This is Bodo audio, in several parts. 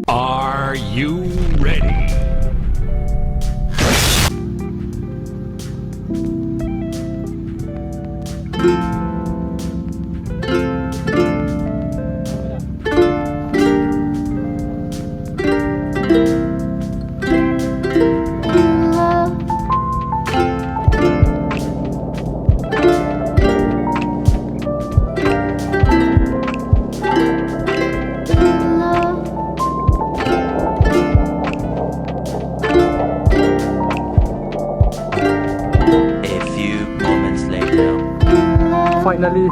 Are you ready? Finally,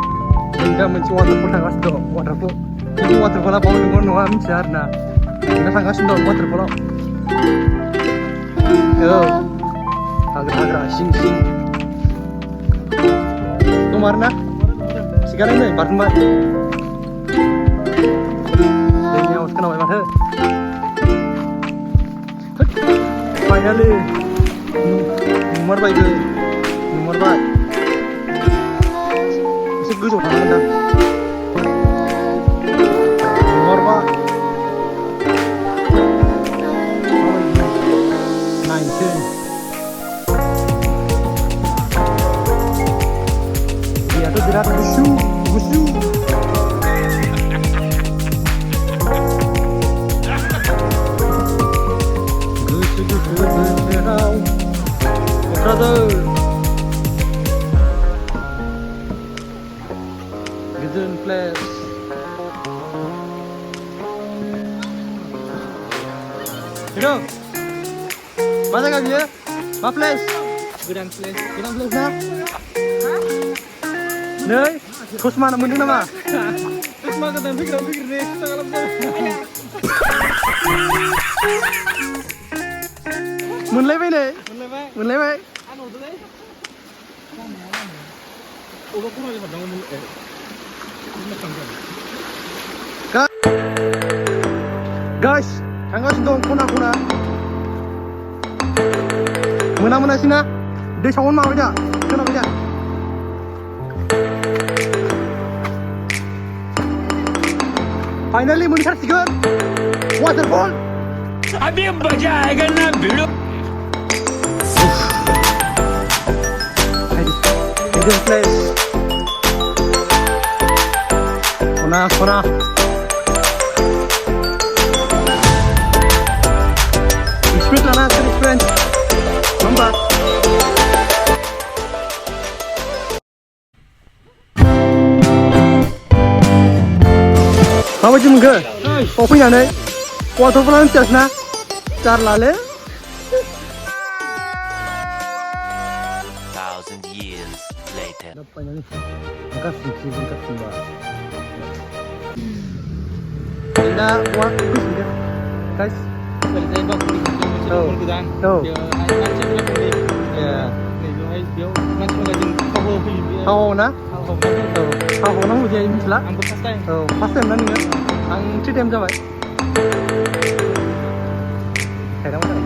kita mencari waterfall tangkas do waterfall. Ini waterfall apa nunggu nunggu mencari na. Kita tangkas do waterfall. Yo, agak sing. Kemana? Sekarang ini baru mat. Ini harus kena apa? Finally, nomor baik. Gojo थांनांगोन नङाबा 19 दैयाथ' बिराद गुसु बोथोराव Kokrajhar Golden place. Hidup. Mana kau dia? Ma place. Golden place. Golden place na? Nih, kau semana mending nama? Kau semana kau pikir ni? Kita kalau Mulai ni? Mulai. Anu tu ni? Udah kurang je pada mulai. Guys, tangkas dong kuna. Mana sini? Di sawan mau aja. Kenapa aja? Finally muncul sigur. Waterfall. अभी मजा आएगा ना भिड़ो Hidden place. Kona. Experience lah nak experience. Nampak. Kamu cuma ke? Kopi yang ni. Waterfall ni terus na. Car lale. 1,000 years later. Apa ni? Agak sih. Ina buat itu sudah, guys. Kalau saya bawa pergi ke Gudang, dia ada cek lah pergi. Ya. Dia nanti mengajin kau pergi. Kau na? Kau na mungkin ini lah. Ambil first time. First time na ni. Ang 3 time jawab. Saya dah mana?